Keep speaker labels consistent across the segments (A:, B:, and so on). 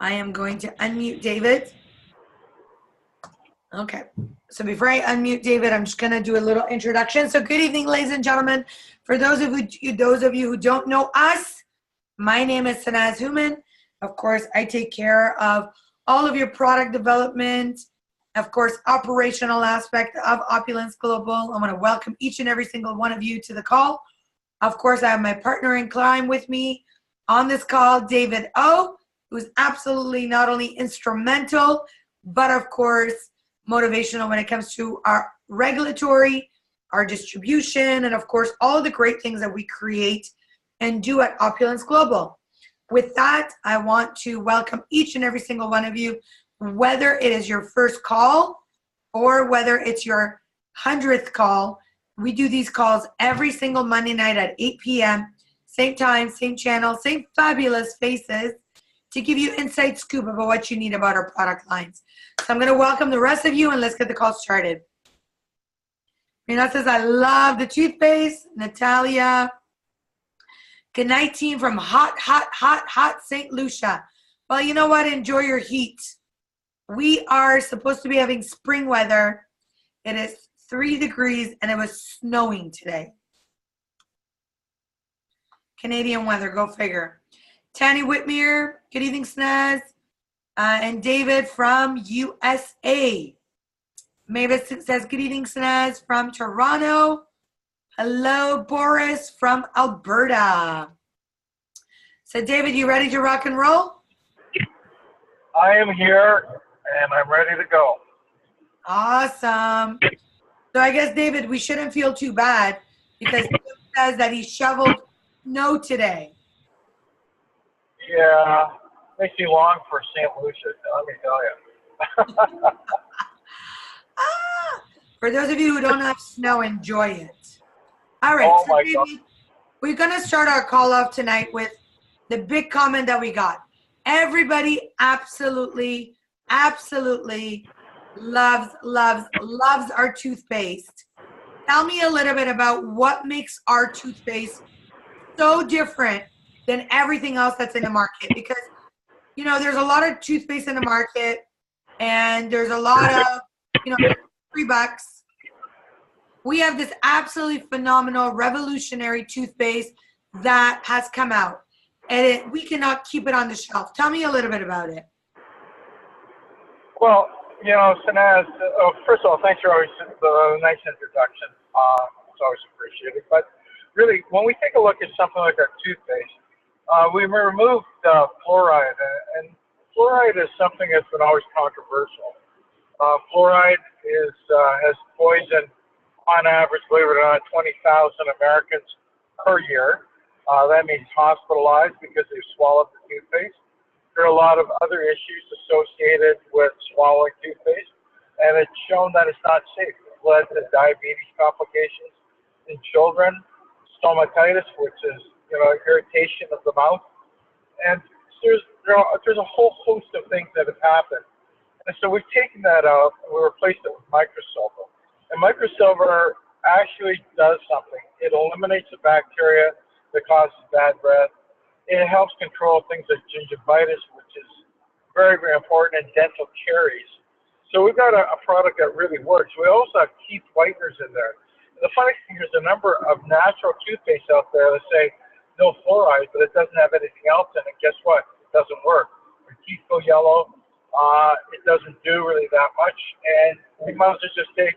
A: I am going to unmute David. Okay, so before I unmute David, I'm just going to do a little introduction. So good evening, ladies and gentlemen. For those of you who don't know us, my name is Sanaz Human. Of course, I take care of all of your product development, of course, operational aspect of Opulence Global. I want to welcome each and every single one of you to the call. Of course, I have my partner in crime with me on this call, David O, who's absolutely not only instrumental, but of course, motivational when it comes to our regulatory, our distribution, and of course, all the great things that we create and do at Opulence Global. With that, I want to welcome each and every single one of you, whether it is your first call or whether it's your 100th call. We do these calls every single Monday night at 8 p.m., same time, same channel, same fabulous faces, to give you inside scoop about what you need about our product lines. So I'm going to welcome the rest of you, and let's get the call started. Rena says, I love the toothpaste. Natalia. Good night, team from hot St. Lucia. Well, you know what? Enjoy your heat. We are supposed to be having spring weather. It is 3 degrees, and it was snowing today. Canadian weather, go figure. Tanny Whitmere, good evening, Snaz. And David from USA. Mavis says, good evening, Snaz from Toronto. Hello, Boris from Alberta. So, David, you ready to rock and roll?
B: I am here, and I'm ready to go.
A: Awesome. So I guess, David, we shouldn't feel too bad because he says that he shoveled snow today.
B: Yeah, makes me long for St. Lucia, let me tell you.
A: For those of you who don't have snow, enjoy it. All right,
B: oh
A: so
B: my
A: David,
B: God.
A: we're going to start our call off tonight with the big comment that we got. Everybody absolutely loves our toothpaste. Tell me a little bit about what makes our toothpaste so different than everything else that's in the market, because you know there's a lot of toothpaste in the market and there's a lot of $3. We have this absolutely phenomenal revolutionary toothpaste that has come out, and we cannot keep it on the shelf. Tell me a little bit about it.
B: Well, Sanaz, first of all, thanks for always the nice introduction. It's always appreciated. But really, when we take a look at something like our toothpaste, we removed fluoride, and fluoride is something that's been always controversial. Fluoride has poisoned, on average, believe it or not, 20,000 Americans per year. That means hospitalized because they've swallowed the toothpaste. There are a lot of other issues associated with swallowing toothpaste, and it's shown that it's not safe. It's led to diabetes complications in children, stomatitis, which is irritation of the mouth, and there's a whole host of things that have happened. And so we've taken that out and we replaced it with microsilver. And microsilver actually does something. It eliminates the bacteria that causes bad breath. It helps control things like gingivitis, which is very, very important, and dental caries. So we've got a product that really works. We also have teeth whiteners in there. And the funny thing is, a number of natural toothpaste out there that say no fluoride, but it doesn't have anything else in it. Guess what? It doesn't work. Your teeth go yellow. It doesn't do really that much, and you might as well just take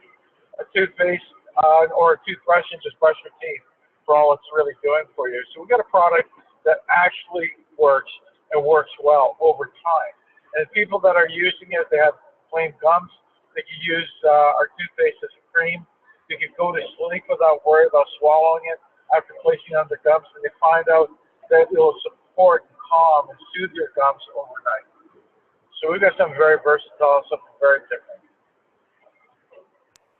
B: a toothpaste or a toothbrush and just brush your teeth for all it's really doing for you. So we've got a product that actually works and works well over time. And people that are using it, they have plain gums. They can use our toothpaste as a cream. You can go to sleep without worry about swallowing it after placing it on the gums, and they find out that it will support, calm, and soothe your gums overnight. So we've got something very versatile, something very different.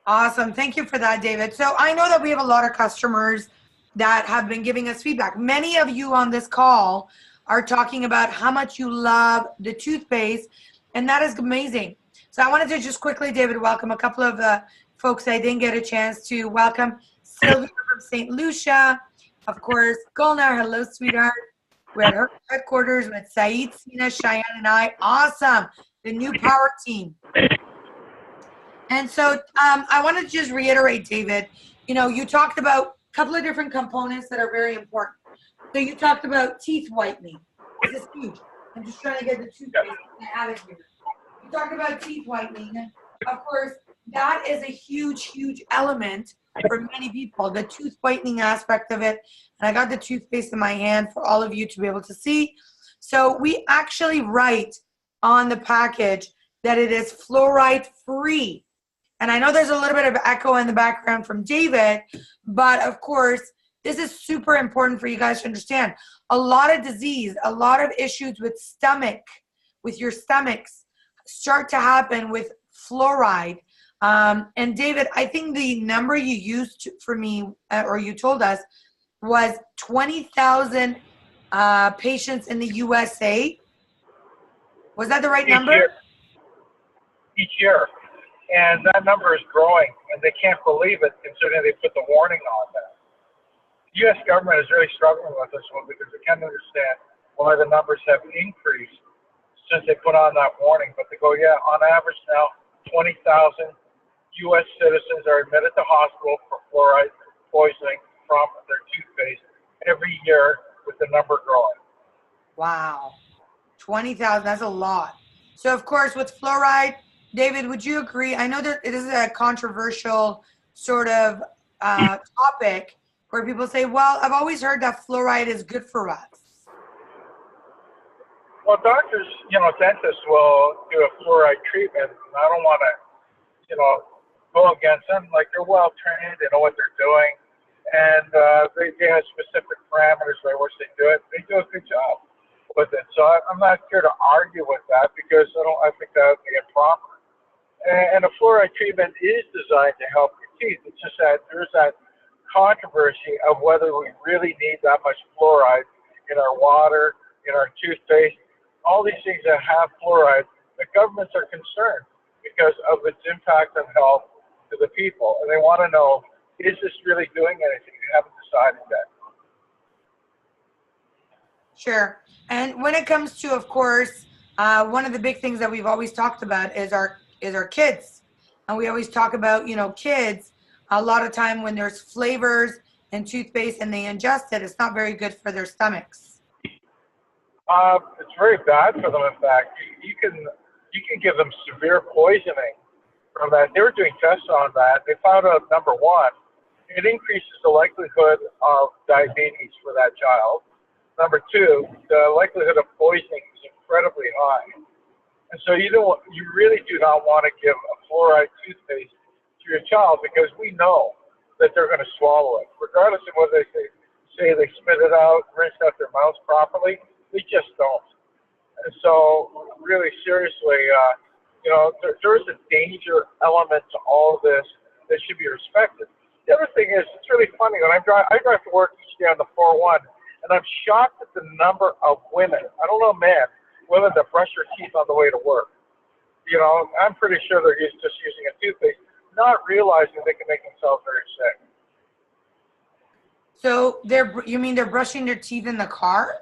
A: Awesome. Thank you for that, David. So I know that we have a lot of customers that have been giving us feedback. Many of you on this call are talking about how much you love the toothpaste, and that is amazing. So I wanted to just quickly, David, welcome a couple of folks I didn't get a chance to welcome. Sylvia from St. Lucia, of course, Golnar, hello, sweetheart. We're at her headquarters with Saeed, Sina, Cheyenne, and I. Awesome. The new power team. And so I want to just reiterate, David, you talked about a couple of different components that are very important. So you talked about teeth whitening. This is huge. I'm just trying to get the toothpaste. I have it here. You talked about teeth whitening. Of course, that is a huge, huge element for many people, the tooth whitening aspect of it. And I got the toothpaste in my hand for all of you to be able to see. So we actually write on the package that it is fluoride free. And I know there's a little bit of echo in the background from David, but of course, this is super important for you guys to understand. A lot of disease, a lot of issues with your stomachs start to happen with fluoride. And David, I think the number you used for me, or you told us, was 20,000 patients in the USA. Was that the right number?
B: Each year. And that number is growing, and they can't believe it considering they put the warning on that. The U.S. government is really struggling with this one because they can't understand why the numbers have increased since they put on that warning. But they go, yeah, on average now, 20,000 U.S. citizens are admitted to hospital for fluoride poisoning from their toothpaste every year, with the number growing.
A: Wow. 20,000, that's a lot. So, of course, with fluoride, David, would you agree? I know that it is a controversial sort of topic where people say, well, I've always heard that fluoride is good for us.
B: Well, doctors, dentists will do a fluoride treatment. And I don't want to, go against them. Like, they're well trained, they know what they're doing, and they have specific parameters by which they do it. They do a good job with it. So I'm not here to argue with that because I think that would be improper. And a fluoride treatment is designed to help your teeth. It's just that there's that controversy of whether we really need that much fluoride in our water, in our toothpaste, all these things that have fluoride. The governments are concerned because of its impact on health to the people. And they want to know, is this really doing anything? They haven't decided that.
A: Sure. And when it comes to, of course, one of the big things that we've always talked about is our kids. And we always talk about, kids, a lot of time when there's flavors and toothpaste and they ingest it, it's not very good for their stomachs.
B: It's very bad for them, in fact. You can give them severe poisoning from that. They were doing tests on that. They found out, number one, it increases the likelihood of diabetes for that child. Number two, the likelihood of poisoning is incredibly high. And so you really do not want to give a fluoride toothpaste to your child because we know that they're going to swallow it. Regardless of whether they say they spit it out, rinse out their mouths properly, they just don't. And so really seriously, there is a danger element to all of this that should be respected. The other thing is, it's really funny. When I drive to work each day on the 401, and I'm shocked at the number of women, I don't know men, women that brush their teeth on the way to work. I'm pretty sure they're just using a toothpaste, not realizing they can make themselves very sick.
A: So you mean they're brushing their teeth in the car?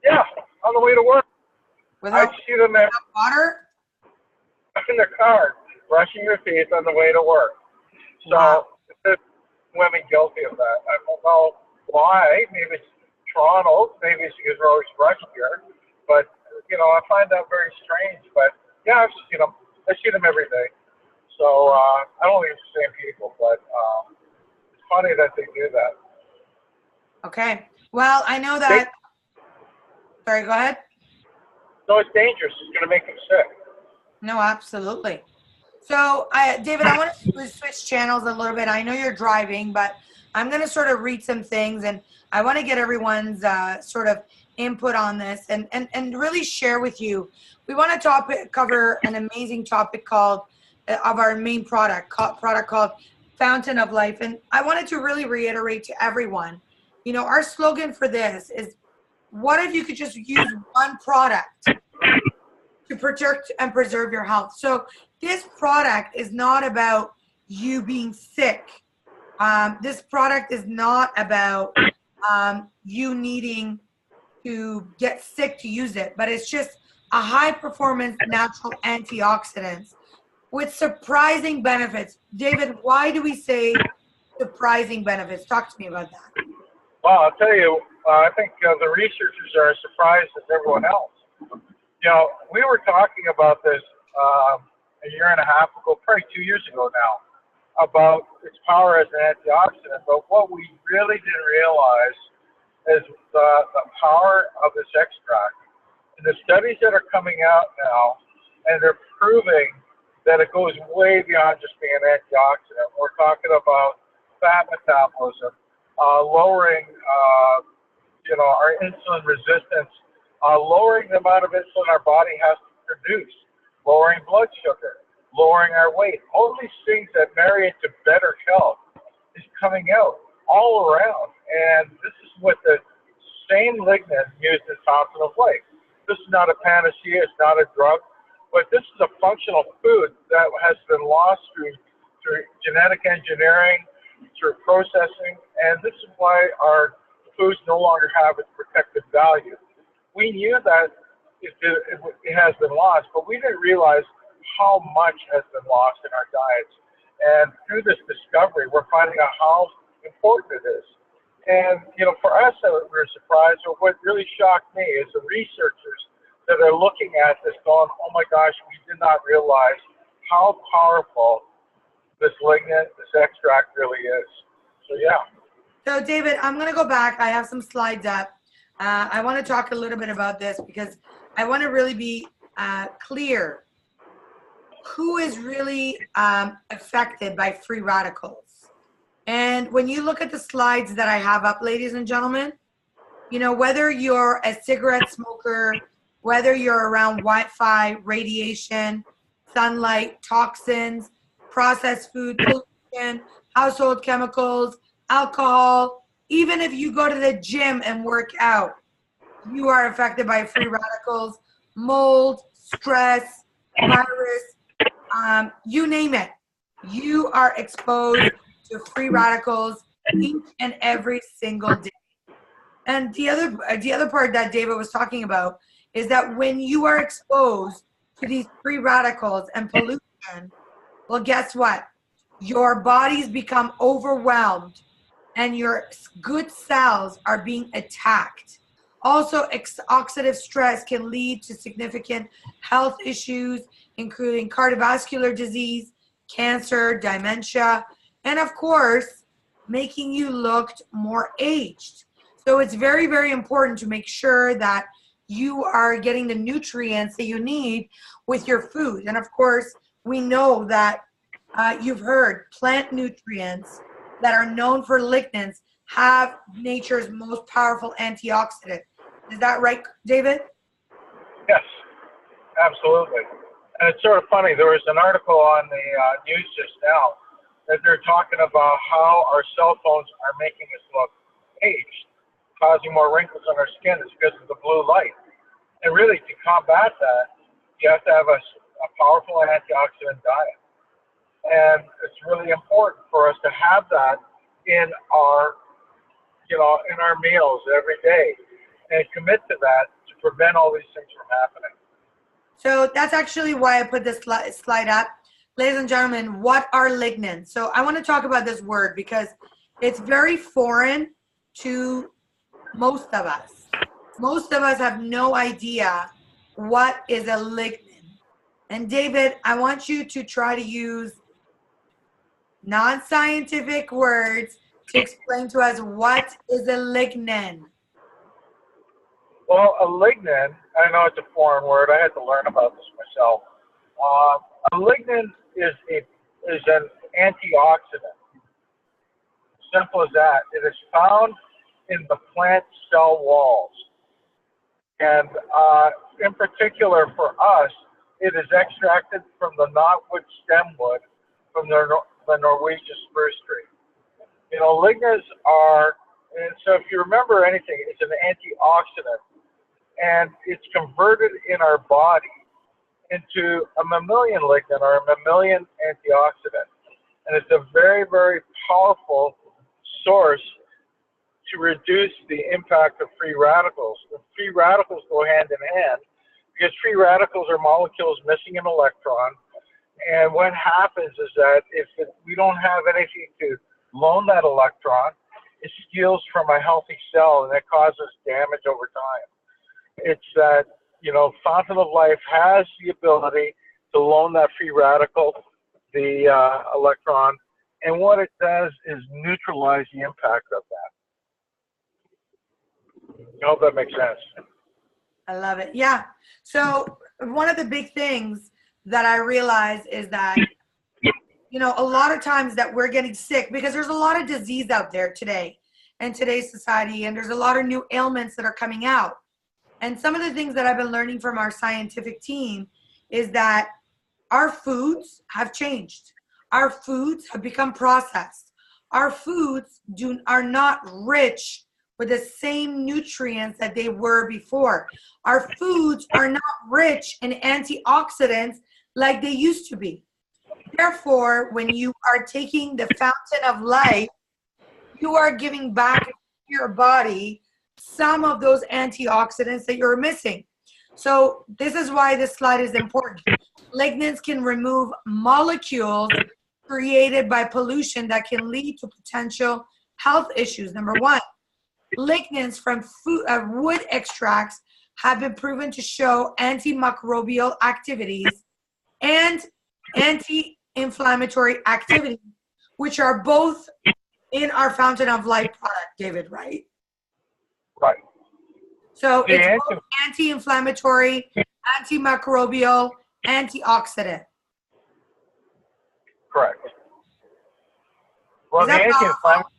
B: Yeah, on the way to work. I see them
A: without water?
B: In their car, brushing their teeth on the way to work. So
A: wow.
B: There's women guilty of that. I don't know why. Maybe it's Toronto. Maybe it's because we're always brushing here. But, I find that very strange. But, yeah, I've seen them. I see them every day. So I don't think it's the same people. But it's funny that they do that.
A: Okay. Well, I know that. Sorry, go ahead.
B: No, it's dangerous. It's going to make them sick.
A: No, absolutely. So, David, I want to switch channels a little bit. I know you're driving, but I'm going to sort of read some things, and I want to get everyone's sort of input on this and really share with you. We want to cover an amazing topic of our main product called Fountain of Life. And I wanted to really reiterate to everyone, our slogan for this is, what if you could just use one product to protect and preserve your health? So this product is not about you being sick. This product is not about you needing to get sick to use it, but it's just a high performance natural antioxidant with surprising benefits. David, why do we say surprising benefits? Talk to me about that.
B: Well, I'll tell you, I think the researchers are as surprised as everyone else. You know, we were talking about this a year and a half ago, probably 2 years ago now, about its power as an antioxidant. But what we really didn't realize is the power of this extract. And the studies that are coming out now, and they're proving that it goes way beyond just being an antioxidant. We're talking about fat metabolism, lowering, our insulin resistance, lowering the amount of insulin our body has to produce, lowering blood sugar, lowering our weight. All these things that marry into better health is coming out all around. And this is with the same lignin used in Fountain of Life. This is not a panacea, it's not a drug, but this is a functional food that has been lost through genetic engineering, through processing, and this is why our foods no longer have its protective value. We knew that it has been lost, but we didn't realize how much has been lost in our diets. And through this discovery, we're finding out how important it is. And, for us, we're surprised, but what really shocked me is the researchers that are looking at this going, oh my gosh, we did not realize how powerful this lignin, this extract really is. So, yeah.
A: So, David, I'm going to go back. I have some slides up. I want to talk a little bit about this because I want to really be clear. Who is really affected by free radicals? And when you look at the slides that I have up, ladies and gentlemen, whether you're a cigarette smoker, whether you're around Wi-Fi, radiation, sunlight, toxins, processed food, pollution, household chemicals, alcohol, even if you go to the gym and work out, you are affected by free radicals, mold, stress, virus, you name it. You are exposed to free radicals each and every single day. And the other part that David was talking about is that when you are exposed to these free radicals and pollution, well, guess what? Your bodies become overwhelmed and your good cells are being attacked. Also, oxidative stress can lead to significant health issues, including cardiovascular disease, cancer, dementia, and of course, making you look more aged. So it's very, very important to make sure that you are getting the nutrients that you need with your food. And of course, we know that you've heard plant nutrients that are known for lignans have nature's most powerful antioxidant. Is that right, David?
B: Yes, absolutely. And it's sort of funny, there was an article on the news just now that they're talking about how our cell phones are making us look aged, causing more wrinkles on our skin. It's because of the blue light. And really, to combat that, you have to have a powerful antioxidant diet. And it's really important for us to have that in our, in our meals every day and commit to that to prevent all these things from happening.
A: So that's actually why I put this slide up. Ladies and gentlemen, what are lignans? So I want to talk about this word because it's very foreign to most of us. Most of us have no idea what is a lignin. And David, I want you to try to use non-scientific words to explain to us what is a lignin.
B: Well, a lignin, I know it's a foreign word. I had to learn about this myself. A lignin is an antioxidant. Simple as that. It is found in the plant cell walls. And in particular for us, it is extracted from the knotwood stemwood from the Norwegian spruce tree. Lignans are, and so if you remember anything, it's an antioxidant. And it's converted in our body into a mammalian lignin or a mammalian antioxidant. And it's a very, very powerful source to reduce the impact of free radicals. The free radicals go hand in hand because free radicals are molecules missing an electron. And what happens is that if we don't have anything to loan that electron, it steals from a healthy cell, and that causes damage over time. It's that, fountain of life has the ability to loan that free radical the electron, and what it does is neutralize the impact of that. I hope that makes sense.
A: I love it. Yeah. So one of the big things that I realize is that, a lot of times that we're getting sick because there's a lot of disease out there today in today's society, and there's a lot of new ailments that are coming out. And some of the things that I've been learning from our scientific team is that our foods have changed. Our foods have become processed. Our foods are not rich with the same nutrients that they were before. Our foods are not rich in antioxidants like they used to be. Therefore, when you are taking the fountain of life, you are giving back to your body some of those antioxidants that you're missing. So this is why this slide is important. Lignans can remove molecules created by pollution that can lead to potential health issues. Number one, lignans from wood extracts have been proven to show antimicrobial activities and anti-inflammatory activities, which are both in our fountain of life product, David, right?
B: Right.
A: So it's both anti-inflammatory, antimicrobial, antioxidant.
B: Correct. Well, the
A: anti-inflammatory.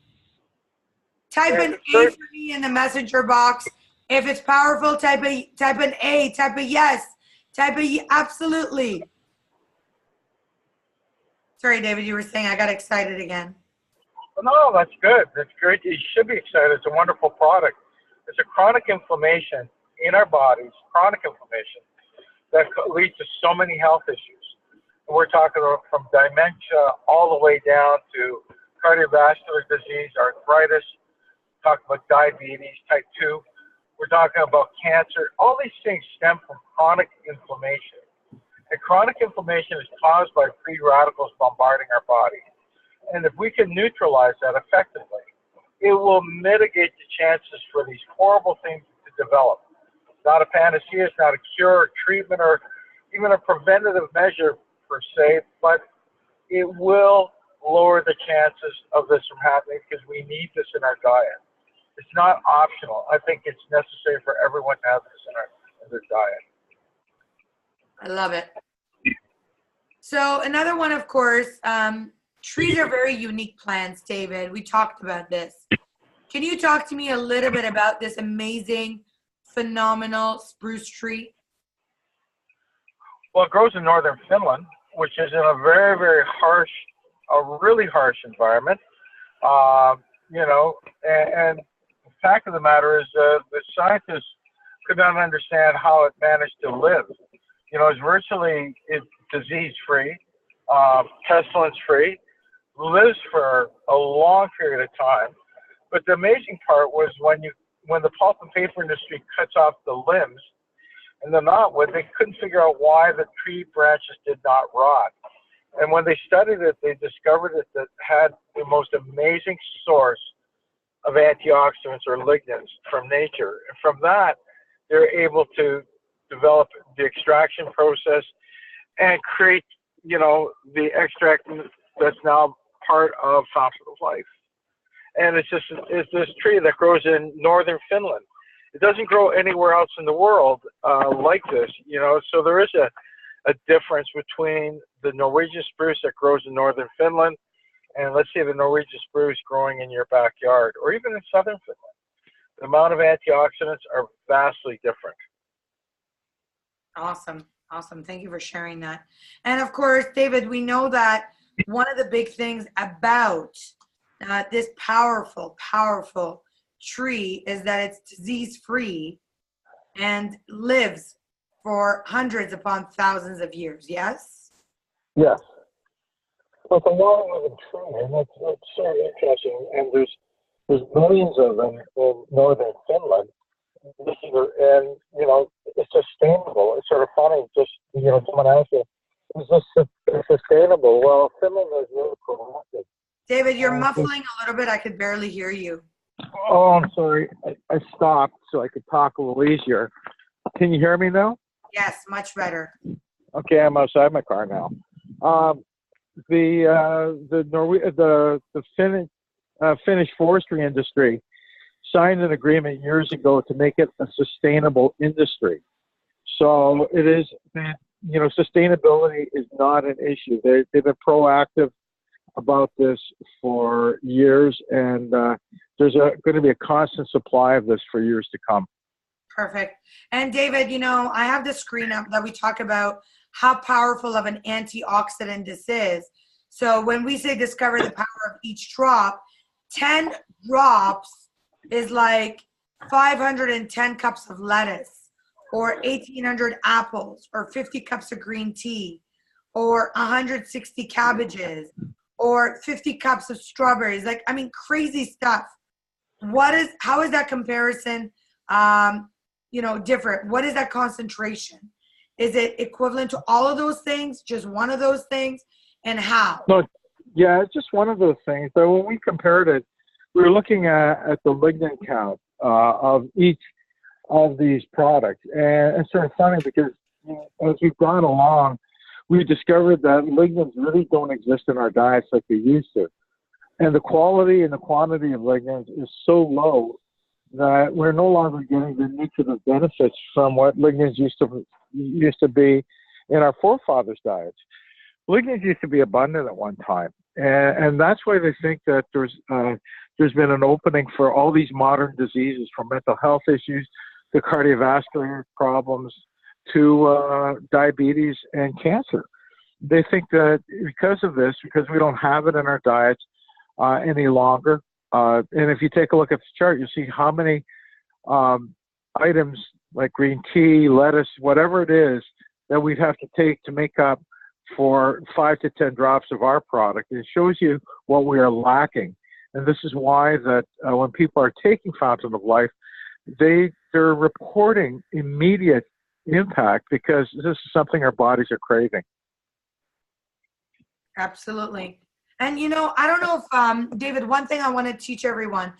A: Type an A for me in the messenger box. If it's powerful, type an A, type a yes, type a absolutely. Sorry, David, you were saying I got excited again.
B: No, that's good. That's great. You should be excited. It's a wonderful product. It's a chronic inflammation in our bodies, chronic inflammation, that leads to so many health issues. And we're talking about from dementia all the way down to cardiovascular disease, arthritis, talking about diabetes, type 2. We're talking about cancer. All these things stem from chronic inflammation. And chronic inflammation is caused by free radicals bombarding our body. And if we can neutralize that effectively, it will mitigate the chances for these horrible things to develop. It's not a panacea, it's not a cure or treatment or even a preventative measure per se, but it will lower the chances of this from happening because we need this in our diet. It's not optional. I think it's necessary for everyone to have this in their diet.
A: I love it. So another one, of course, trees are very unique plants, David. We talked about this. Can you talk to me a little bit about this amazing, phenomenal spruce tree?
B: Well, it grows in northern Finland, which is in a very, very harsh, a really harsh environment. And the fact of the matter is the scientists could not understand how it managed to live. It's disease-free, pestilence-free, lives for a long period of time. But the amazing part was when the pulp and paper industry cuts off the limbs and the knotwood, they couldn't figure out why the tree branches did not rot. And when they studied it, they discovered that it had the most amazing source of antioxidants or lignans from nature. And from that, they're able to develop the extraction process and create, the extract that's now part of fountain of life. And it's this tree that grows in northern Finland. It doesn't grow anywhere else in the world like this, So there is a difference between the Norwegian spruce that grows in northern Finland and let's say the Norwegian spruce growing in your backyard or even in southern Finland. The amount of antioxidants are vastly different.
A: Awesome. Thank you for sharing that. And of course, David, we know that one of the big things about this powerful tree is that it's disease-free and lives for hundreds upon thousands of years, yes?
B: Yes. Well, it's a long-living tree, and that's so interesting. And there's There's millions of them in northern Finland. And it's sustainable. It's sort of funny. Just someone asked me, "Is this sustainable?" Well, Finland is really proactive.
A: David, you're muffling a little bit. I could barely hear you.
B: Oh, I'm sorry. I stopped so I could talk a little easier. Can you hear me now?
A: Yes, much better.
B: Okay, I'm outside my car now. The Finnish forestry industry signed an agreement years ago to make it a sustainable industry. So it is, sustainability is not an issue. They've been proactive about this for years, and there's going to be a constant supply of this for years to come.
A: Perfect. And David, I have the screen up that we talk about how powerful of an antioxidant this is. So when we say discover the power of each drop, 10 drops is like 510 cups of lettuce, or 1,800 apples, or 50 cups of green tea, or 160 cabbages, or 50 cups of strawberries. Crazy stuff. How is that comparison, different? What is that concentration? Is it equivalent to all of those things, just one of those things, and how?
B: No, yeah, it's just one of those things. But when we compared it, we were looking at the lignin count of each of these products. And it's sort of funny because as we've gone along, we discovered that lignins really don't exist in our diets like they used to. And the quality and the quantity of lignins is so low that we're no longer getting the nutritive benefits from what lignins used to be in our forefathers' diets. Lignins used to be abundant at one time, and that's why they think that there's been an opening for all these modern diseases, from mental health issues to cardiovascular problems to diabetes and cancer. They think that because of this, because we don't have it in our diets any longer, and if you take a look at the chart, you see how many items like green tea, lettuce, whatever it is, that we'd have to take to make up for 5 to 10 drops of our product. It shows you what we are lacking. And this is why that when people are taking Fountain of Life, they're reporting immediate impact, because this is something our bodies are craving.
A: Absolutely. And I don't know if, David, one thing I want to teach everyone,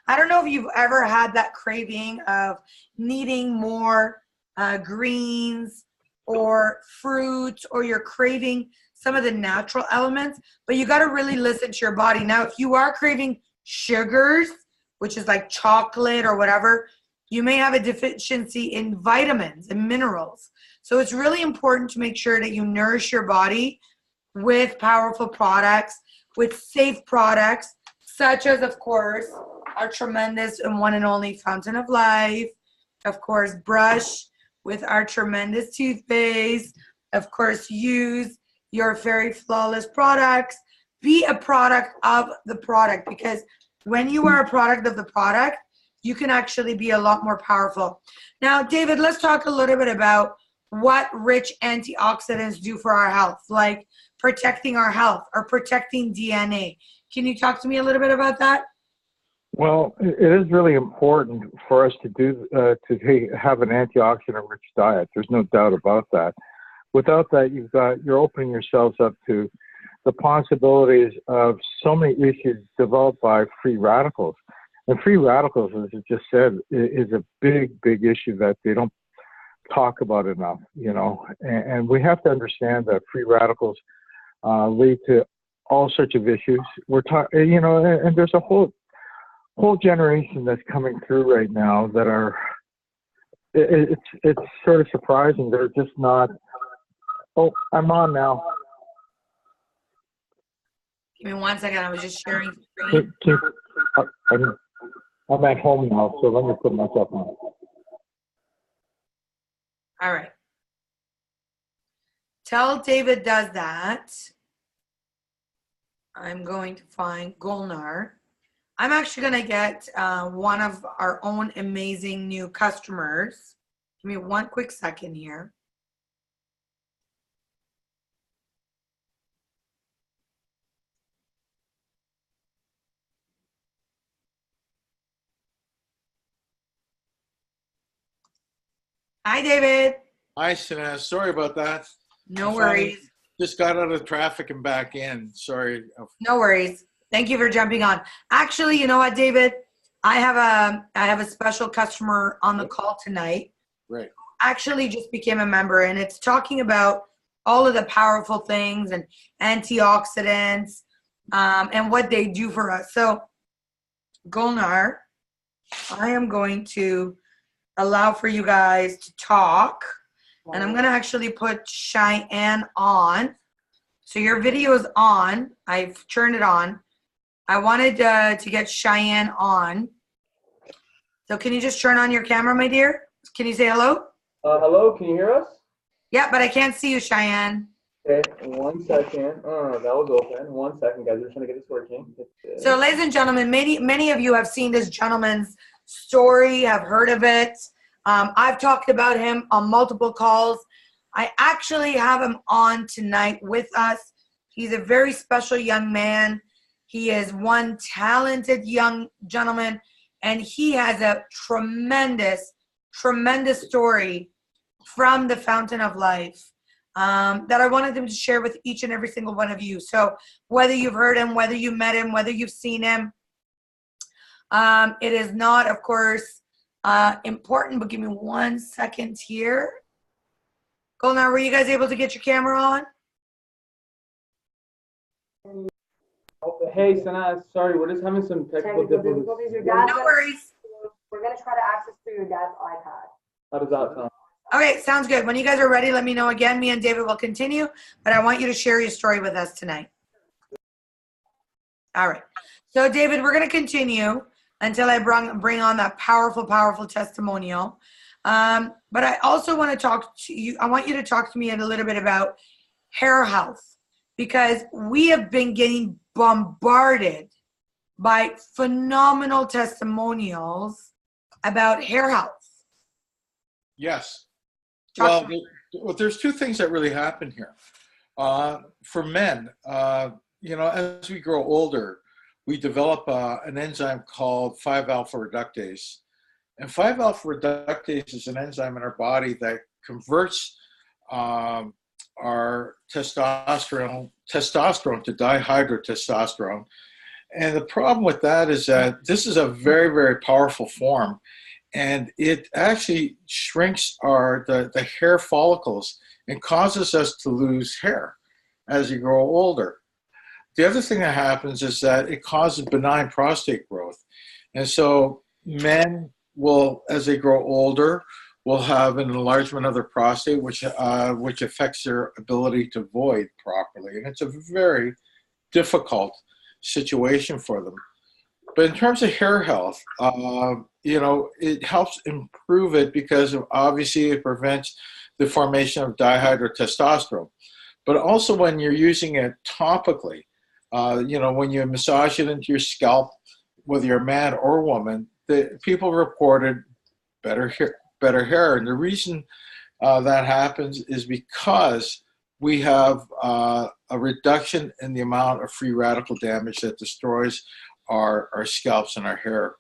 A: I don't know if you've ever had that craving of needing more greens or fruits, or you're craving some of the natural elements, but you got to really listen to your body. Now, if you are craving sugars, which is like chocolate or whatever, you may have a deficiency in vitamins and minerals. So it's really important to make sure that you nourish your body with powerful products, with safe products, such as, of course, our tremendous and one and only Fountain of Life. Of course, brush with our tremendous toothpaste. Of course, use your very flawless products. Be a product of the product, because when you are a product of the product, you can actually be a lot more powerful. Now, David, let's talk a little bit about what rich antioxidants do for our health, like protecting our health or protecting DNA. Can you talk to me a little bit about that?
B: Well, it is really important for us to have an antioxidant-rich diet. There's no doubt about that. Without that, you're opening yourselves up to the possibilities of so many issues developed by free radicals. And free radicals, as you just said, is a big, big issue that they don't talk about enough. And we have to understand that free radicals lead to all sorts of issues. And there's a whole generation that's coming through right now that are, it's sort of surprising. They're just not. Oh, I'm on now.
A: Give me 1 second. I was just sharing.
B: I'm at home now, so let me put myself on.
A: All right. Till David does that, I'm going to find Golnar. I'm actually going to get one of our own amazing new customers. Give me 1 quick second here. Hi, David.
C: Hi, Sinaz. Sorry about that.
A: No
C: I finally
A: worries.
C: just got out of traffic and back in. Sorry.
A: No worries. Thank you for jumping on. Actually, you know what, David? I have a special customer on the call tonight.
C: Right.
A: Actually, just became a member, and it's talking about all of the powerful things and antioxidants, and what they do for us. So, Golnar, I am going to allow for you guys to talk, and I'm going to actually put Cheyenne on. So your video is on. I've turned it on. I wanted to get Cheyenne on. So can you just turn on your camera, my dear? Can you say hello?
D: Hello, can you hear us?
A: Yeah, but I can't see you, Cheyenne.
D: Okay, 1 second. That was open. 1 second, guys. We're trying to get this working.
A: So, ladies and gentlemen, many of you have seen this gentleman's story, have heard of it. I've talked about him on multiple calls. I actually have him on tonight with us. He's a very special young man. He is one talented young gentleman, and he has a tremendous story from the Fountain of Life that I wanted him to share with each and every single one of you. So whether you've heard him, whether you met him, whether you've seen him, it is not, of course, important, but give me 1 second here. Golnar, were you guys able to get your camera on?
D: Hey, Sanaz, sorry, we're just having some technical difficulties.
A: No worries.
E: We're going to try to access through your dad's iPad.
D: How does that sound?
A: Okay, sounds good. When you guys are ready, let me know again. Me and David will continue, but I want you to share your story with us tonight. All right. So, David, we're going to continue until I bring on that powerful testimonial. But I also want to talk to you. I want you to talk to me a little bit about hair health, because we have been getting bombarded by phenomenal testimonials about hair health.
C: Yes. Well, there's two things that really happen here. For men, as we grow older, we develop an enzyme called 5-alpha reductase. And 5-alpha reductase is an enzyme in our body that converts our testosterone to dihydrotestosterone. And the problem with that is that this is a very, very powerful form, and it actually shrinks the hair follicles and causes us to lose hair as you grow older. The other thing that happens is that it causes benign prostate growth. And so men will, as they grow older, will have an enlargement of their prostate, which affects their ability to void properly. And it's a very difficult situation for them. But in terms of hair health, it helps improve it because obviously it prevents the formation of dihydrotestosterone. But also when you're using it topically, when you massage it into your scalp, whether you're a man or woman, people reported better hair. And the reason that happens is because we have a reduction in the amount of free radical damage that destroys our scalps and our hair.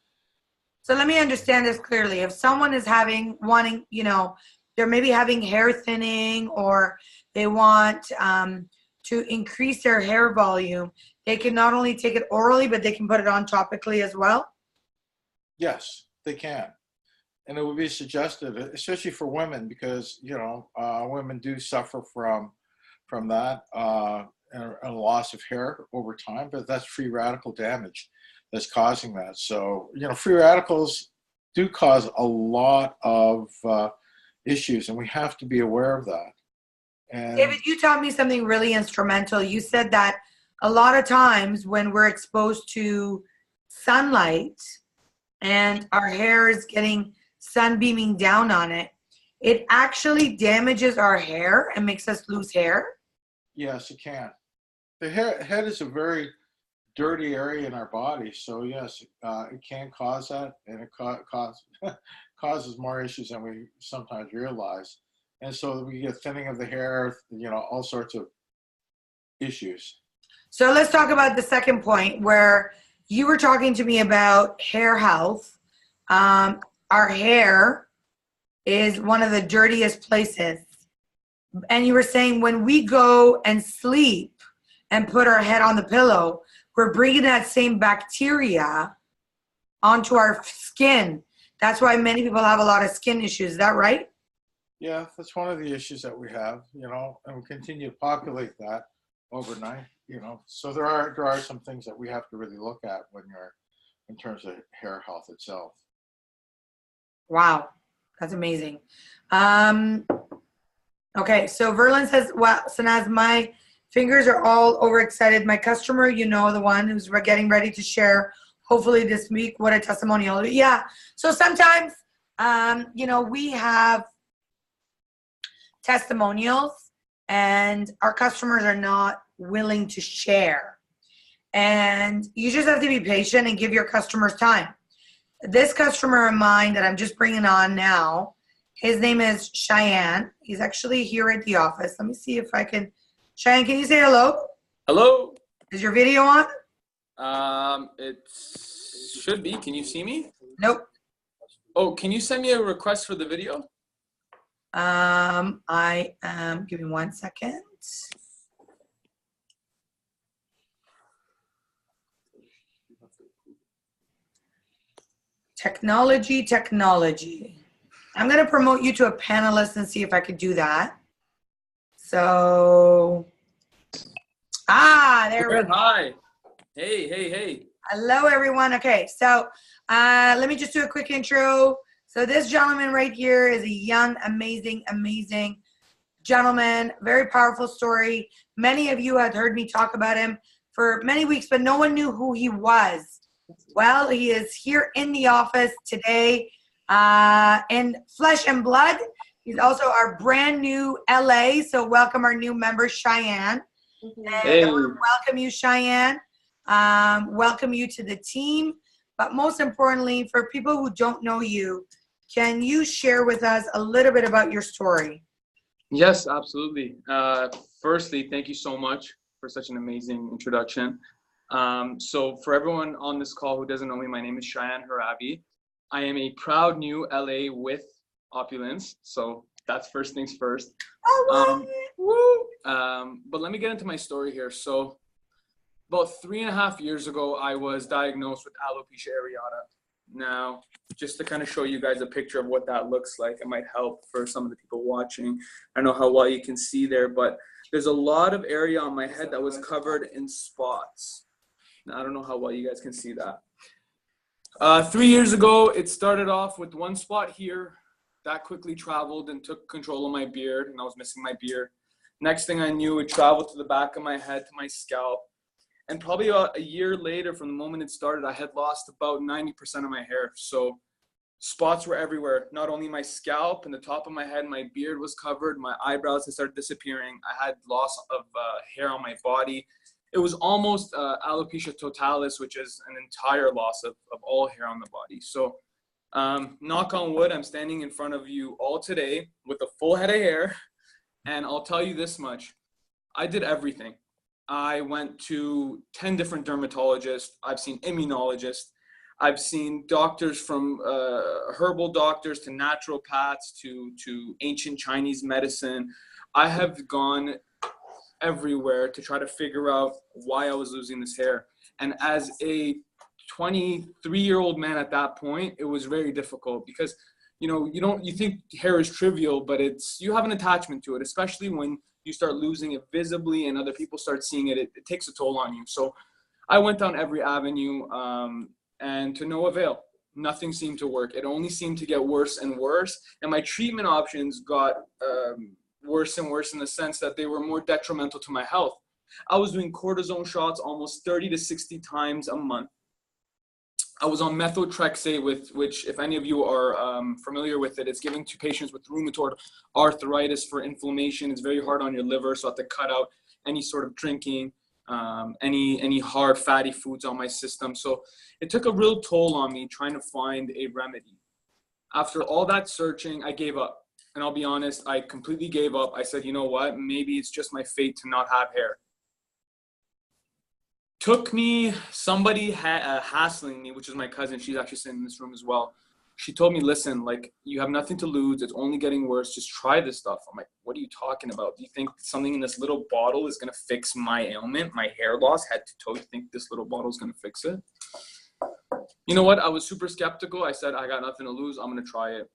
A: So let me understand this clearly. If someone is they're maybe having hair thinning, or they want to increase their hair volume, they can not only take it orally, but they can put it on topically as well?
C: Yes, they can. And it would be suggested, especially for women, because, women do suffer from that and a loss of hair over time, but that's free radical damage that's causing that. So, free radicals do cause a lot of issues, and we have to be aware of that. And
A: David, you taught me something really instrumental. You said that a lot of times when we're exposed to sunlight and our hair is getting sun beaming down on it, it actually damages our hair and makes us lose hair?
C: Yes, it can. The head is a very dirty area in our body, so yes, it can cause that, and it causes more issues than we sometimes realize. And so we get thinning of the hair, all sorts of issues.
A: So let's talk about the second point, where you were talking to me about hair health. Our hair is one of the dirtiest places. And you were saying when we go and sleep and put our head on the pillow, we're bringing that same bacteria onto our skin. That's why many people have a lot of skin issues. Is that right?
C: Yeah, that's one of the issues that we have, you know, and we continue to populate that overnight, you know. So there are some things that we have to really look at when you're in terms of hair health itself.
A: Wow, that's amazing. Okay, so Verlin says, well, Sanaz, my fingers are all overexcited. My customer, you know, the one who's getting ready to share, hopefully this week, what a testimonial. Yeah, so sometimes, you know, we have testimonials and our customers are not willing to share. And you just have to be patient and give your customers time. This customer of mine that I'm just bringing on now, his name is Cheyenne. He's actually here at the office. Let me see if I can. Cheyenne, can you say hello?
F: Hello.
A: Is your video on?
F: It should be. Can you see me?
A: Nope.
F: Oh, can you send me a request for the video?
A: I am, give me 1 second. Technology. I'm going to promote you to a panelist and see if I could do that. So, there we go.
F: Hi. Hey.
A: Hello, everyone. Okay, so let me just do a quick intro. So this gentleman right here is a young, amazing gentleman. Very powerful story. Many of you had heard me talk about him for many weeks, but no one knew who he was. Well, he is here in the office today in flesh and blood. He's also our brand new LA. So welcome our new member, Cheyenne. And
F: Hey.
A: I want to welcome you, Cheyenne. Welcome you to the team. But most importantly, for people who don't know you, can you share with us a little bit about your story?
F: Yes, absolutely. Firstly, thank you so much for such an amazing introduction. So for everyone on this call who doesn't know me, my name is Cheyenne Haravi. I am a proud new LA with Opulence. So that's first things first. But let me get into my story here. So about 3.5 years ago, I was diagnosed with alopecia areata. Now, just to kind of show you guys a picture of what that looks like, it might help for some of the people watching. I don't know how well you can see there, but there's a lot of area on my head that was covered in spots. Now, I don't know how well you guys can see that. 3 years ago, it started off with one spot here that quickly traveled and took control of my beard, and I was missing my beard. Next thing I knew, it traveled to the back of my head, to my scalp. And probably a year later, from the moment it started, I had lost about 90% of my hair. So spots were everywhere. Not only my scalp and the top of my head, my beard was covered. My eyebrows had started disappearing. I had loss of hair on my body. It was almost alopecia totalis, which is an entire loss of all hair on the body. So knock on wood, I'm standing in front of you all today with a full head of hair. And I'll tell you this much. I did everything. I went to 10 different dermatologists. I've seen immunologists. I've seen doctors from herbal doctors to naturopaths to ancient Chinese medicine. I have gone everywhere to try to figure out why I was losing this hair. And as a 23-year-old man at that point, it was very difficult because, you know, you think hair is trivial, but you have an attachment to it, especially when you start losing it visibly and other people start seeing it, it takes a toll on you. So I went down every avenue and to no avail. Nothing seemed to work. It only seemed to get worse and worse. And my treatment options got worse and worse in the sense that they were more detrimental to my health. I was doing cortisone shots almost 30 to 60 times a month. I was on methotrexate, which if any of you are familiar with it, it's given to patients with rheumatoid arthritis for inflammation. It's very hard on your liver, so I have to cut out any sort of drinking, any hard fatty foods on my system. So it took a real toll on me trying to find a remedy. After all that searching, I gave up. And I'll be honest, I completely gave up. I said, you know what? Maybe it's just my fate to not have hair. Took me somebody hassling me, which is my cousin. She's actually sitting in this room as well. she told me, listen, like, you have nothing to lose. It's only getting worse. Just try this stuff. I'm like, what are you talking about? Do you think something in this little bottle is going to fix my ailment, my hair loss, head to toe? You think this little bottle is going to fix it? You know what? I was super skeptical. I said, I got nothing to lose. I'm going to try it.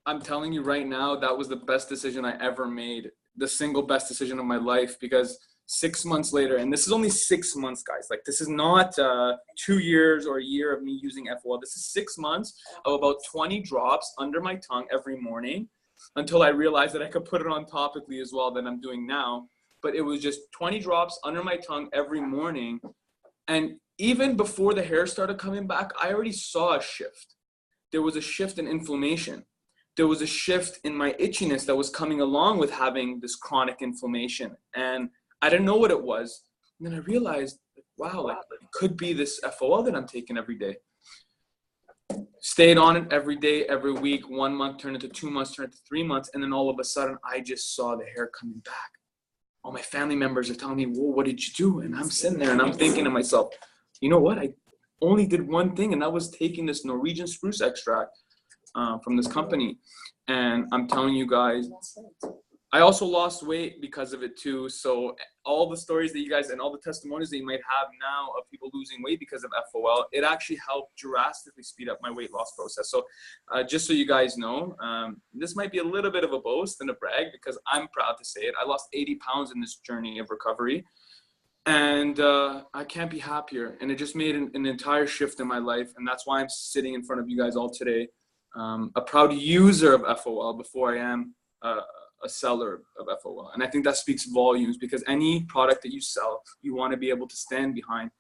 F: I'm telling you right now, that was the best decision I ever made. The single best decision of my life, because 6 months later, and this is only 6 months, guys. Like, this is not 2 years or a year of me using FOL. This is 6 months of about 20 drops under my tongue every morning until I realized that I could put it on topically as well that I'm doing now. But it was just 20 drops under my tongue every morning. And even before the hair started coming back, I already saw a shift. There was a shift in inflammation. There was a shift in my itchiness that was coming along with having this chronic inflammation. And I didn't know what it was. And then I realized, wow, like, it could be this FOL that I'm taking every day. Stayed on it every day, every week. 1 month turned into 2 months, turned into 3 months. And then all of a sudden, I just saw the hair coming back. All my family members are telling me, whoa, what did you do? And I'm sitting there and I'm thinking to myself, you know what? I only did one thing, and that was taking this Norwegian spruce extract from this company. And I'm telling you guys, I also lost weight because of it too. So all the stories that you guys and all the testimonies that you might have now of people losing weight because of FOL, it actually helped drastically speed up my weight loss process. So just so you guys know, this might be a little bit of a boast and a brag, because I'm proud to say it. I lost 80 pounds in this journey of recovery, and I can't be happier. And it just made an entire shift in my life. And that's why I'm sitting in front of you guys all today, a proud user of FOL before I am a seller of FOL. And I think that speaks volumes, because any product that you sell, you want to be able to stand behind.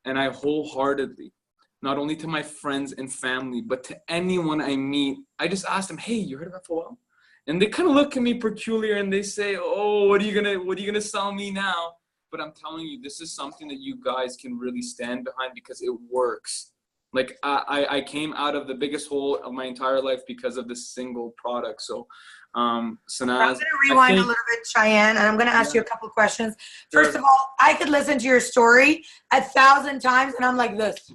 F: And I wholeheartedly, not only to my friends and family, but to anyone I meet, I just ask them, hey, you heard of FOL? And they kind of look at me peculiar and they say, oh, what are you gonna sell me now? But I'm telling you, this is something that you guys can really stand behind, because it works. Like, I came out of the biggest hole of my entire life because of this single product. So Sanaz,
A: I'm going to rewind a little bit, Cheyenne, and I'm going to ask you a couple questions. First of all, I could listen to your story 1,000 times, and I'm like this.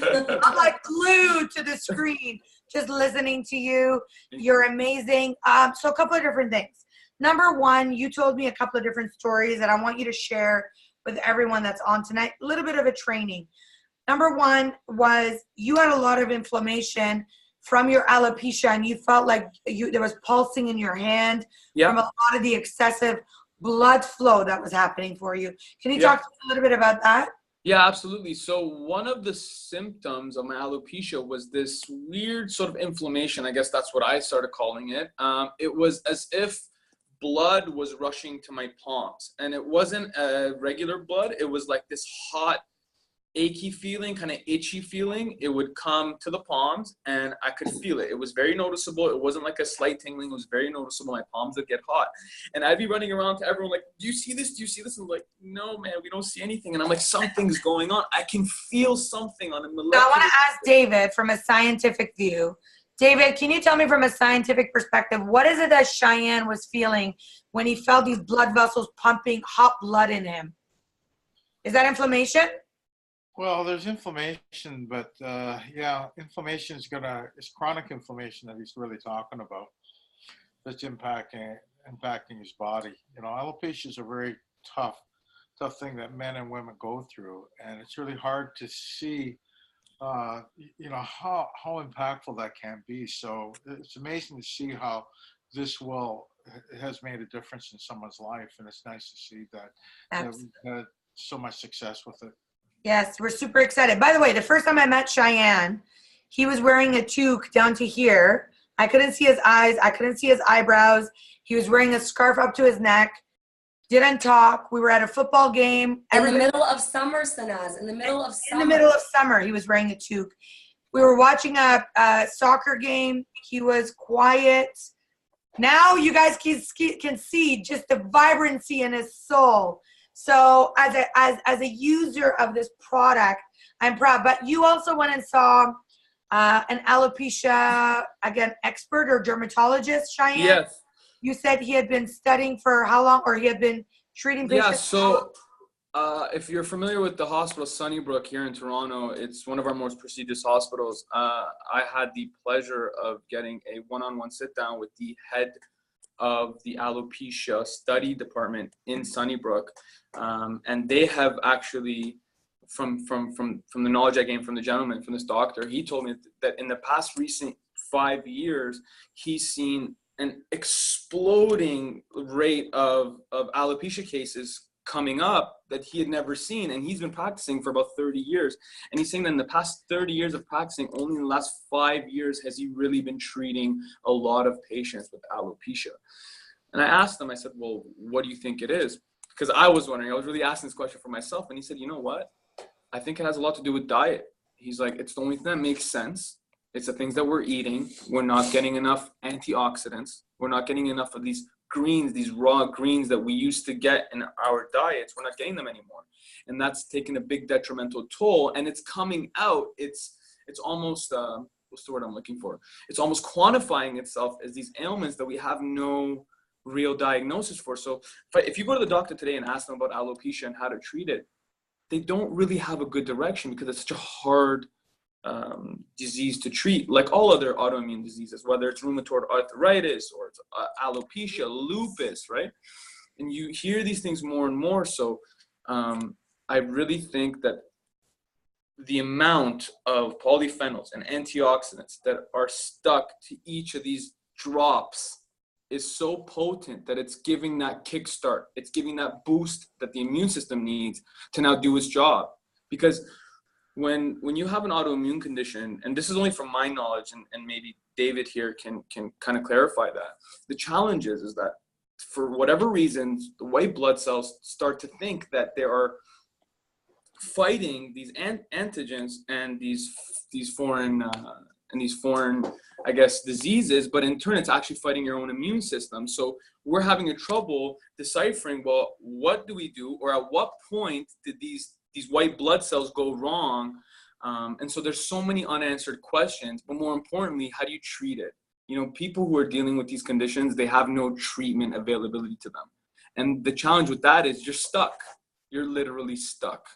A: I'm like glued to the screen, just listening to you. You're amazing. So a couple of different things. Number one, you told me a couple of different stories that I want you to share with everyone that's on tonight. A little bit of a training. Number one was you had a lot of inflammation from your alopecia, and you felt like there was pulsing in your hand from a lot of the excessive blood flow that was happening for you. Can you talk to me a little bit about that?
F: Yeah, absolutely. So one of the symptoms of my alopecia was this weird sort of inflammation. I guess that's what I started calling it. It was as if blood was rushing to my palms, and it wasn't a regular blood. It was like this hot, achy feeling, kind of itchy feeling. It would come to the palms, and I could feel it. It was very noticeable. It wasn't like a slight tingling. It was very noticeable. My palms would get hot, and I'd be running around to everyone like, do you see this? Do you see this? And I'm like, no, man, we don't see anything. And I'm like, something's going on. I can feel something on a molecular.
A: So I want to ask David from a scientific view. David, can you tell me from a scientific perspective, what is it that Cheyenne was feeling when he felt these blood vessels pumping hot blood in him? Is that inflammation?
C: Well, there's inflammation, but inflammation is it's chronic inflammation that he's really talking about. That's impacting his body. You know, alopecia is a very tough thing that men and women go through, and it's really hard to see, how impactful that can be. So it's amazing to see how this has made a difference in someone's life, and it's nice to see that we've had so much success with it.
A: Yes, we're super excited. By the way, the first time I met Cheyenne, he was wearing a toque down to here. I couldn't see his eyes. I couldn't see his eyebrows. He was wearing a scarf up to his neck. Didn't talk. We were at a football game.
G: In the middle of summer, Sanaz. In the middle of summer.
A: In the middle of summer, he was wearing a toque. We were watching a soccer game. He was quiet. Now you guys can see just the vibrancy in his soul. So as a user of this product, I'm proud. But you also went and saw an alopecia, again, expert or dermatologist, Cheyenne?
F: Yes.
A: You said he had been studying for how long, or he had been treating patients?
F: Yeah, so If you're familiar with the hospital Sunnybrook here in Toronto, it's one of our most prestigious hospitals. I had the pleasure of getting a one-on-one sit-down with the head of the alopecia study department in Sunnybrook, and they have actually, from the knowledge I gained from the gentleman, from this doctor, he told me that in the past recent 5 years, he's seen an exploding rate of alopecia cases coming up that he had never seen, and he's been practicing for about 30 years, and he's saying that in the past 30 years of practicing, only in the last 5 years has he really been treating a lot of patients with alopecia. And I asked him, I said, well, what do you think it is? Because I was wondering, I was really asking this question for myself, and he said, you know what, I think it has a lot to do with diet. He's like, it's the only thing that makes sense. It's the things that we're eating. We're not getting enough antioxidants. We're not getting enough of these greens, these raw greens that we used to get in our diets. We're not getting them anymore. And that's taking a big detrimental toll. And it's coming out. It's almost, what's the word I'm looking for? It's almost quantifying itself as these ailments that we have no real diagnosis for. So if you go to the doctor today and ask them about alopecia and how to treat it, they don't really have a good direction because it's such a hard disease to treat, like all other autoimmune diseases, whether it's rheumatoid arthritis or it's alopecia, lupus, right? And you hear these things more and more. So I really think that the amount of polyphenols and antioxidants that are stuck to each of these drops is so potent that it's giving that kickstart. It's giving that boost that the immune system needs to now do its job. Because when you have an autoimmune condition, and this is only from my knowledge, and maybe David here can kind of clarify that, the challenge is that for whatever reasons, the white blood cells start to think that they are fighting these antigens and these foreign I guess diseases, but in turn it's actually fighting your own immune system. So we're having a trouble deciphering, well, what do we do, or at what point did these white blood cells go wrong? And so there's so many unanswered questions, but more importantly, how do you treat it? You know, people who are dealing with these conditions, they have no treatment availability to them. And the challenge with that is you're stuck. You're literally stuck.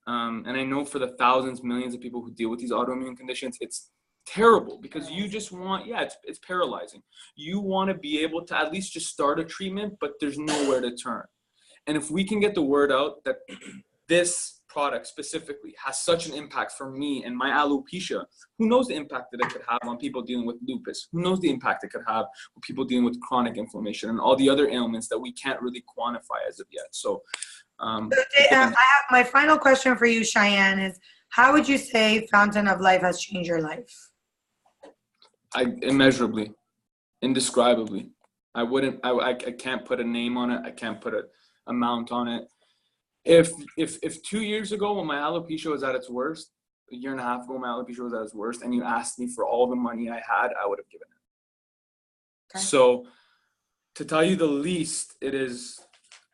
F: And I know for the thousands, millions of people who deal with these autoimmune conditions, it's terrible because you just want, it's paralyzing. You want to be able to at least just start a treatment, but there's nowhere to turn. And if we can get the word out that this product specifically has such an impact for me and my alopecia, who knows the impact that it could have on people dealing with lupus? Who knows the impact it could have on people dealing with chronic inflammation and all the other ailments that we can't really quantify as of yet. So,
A: I have my final question for you, Cheyenne, is how would you say Fountain of Life has changed your life?
F: Immeasurably, indescribably. I can't put a name on it. I can't put an amount on it. If 2 years ago when my alopecia was at its worst, a year and a half ago my alopecia was at its worst, and you asked me for all the money I had, I would have given it. Okay. So to tell you the least, it is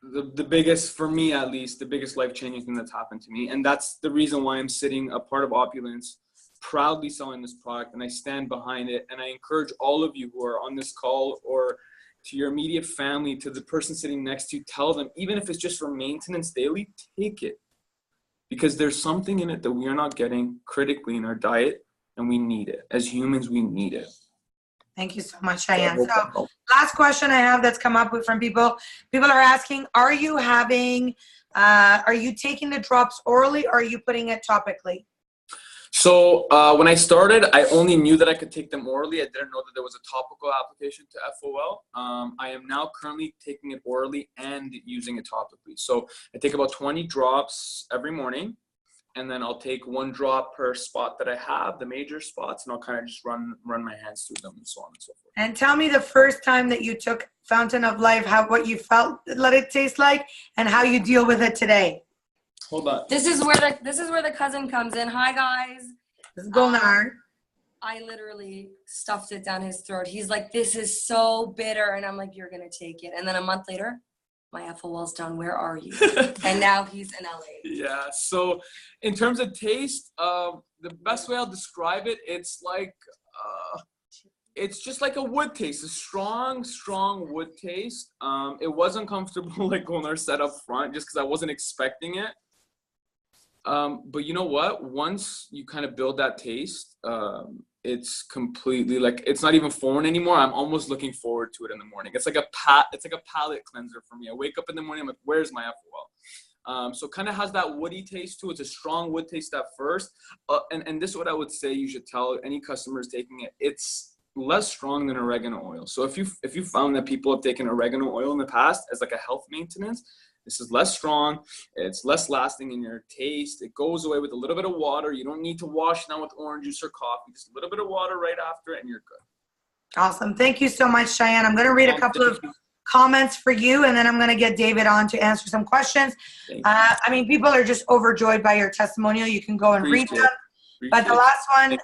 F: the biggest, for me at least, the biggest life-changing thing that's happened to me. And that's the reason why I'm sitting a part of Opulence, proudly selling this product, and I stand behind it. And I encourage all of you who are on this call, or to your immediate family, to the person sitting next to you, tell them, even if it's just for maintenance daily, take it. Because there's something in it that we are not getting critically in our diet, and we need it. As humans, we need it.
A: Thank you so much, Cheyenne. So last question I have that's come up from people. People are asking, are you taking the drops orally, or are you putting it topically?
F: So when I started, I only knew that I could take them orally. I didn't know that there was a topical application to FOL. I am now currently taking it orally and using it topically. So I take about 20 drops every morning, and then I'll take 1 drop per spot that I have, the major spots, and I'll kind of just run my hands through them and so on and so forth. And
A: tell me the first time that you took Fountain of Life, what you felt, let it taste like, and how you deal with it today.
F: Hold on.
G: This is where the cousin comes in. Hi guys.
A: This is Golnar.
G: I literally stuffed it down his throat. He's like, this is so bitter, and I'm like, you're gonna take it. And then a month later, my FOL's done. Where are you? And now he's in LA.
F: Yeah. So in terms of taste, the best way I'll describe it, it's like It's just like a wood taste, a strong wood taste. It was uncomfortable like when I set up front just because I wasn't expecting it. But you know what? Once you kind of build that taste, it's completely like it's not even foreign anymore. I'm almost looking forward to it in the morning. It's like a palate cleanser for me. I wake up in the morning, I'm like, where's my FOL? So it kind of has that woody taste to it. It's a strong wood taste at first. And this is what I would say you should tell any customers taking it. It's less strong than oregano oil. So if you found that people have taken oregano oil in the past as like a health maintenance, this is less strong. It's less lasting in your taste. It goes away with a little bit of water. You don't need to wash down with orange juice or coffee. Just a little bit of water right after it, and you're good.
A: Awesome. Thank you so much, Cheyenne. I'm going to read a couple of comments for you, and then I'm going to get David on to answer some questions. I mean, people are just overjoyed by your testimonial. You can go and read them. But the last one,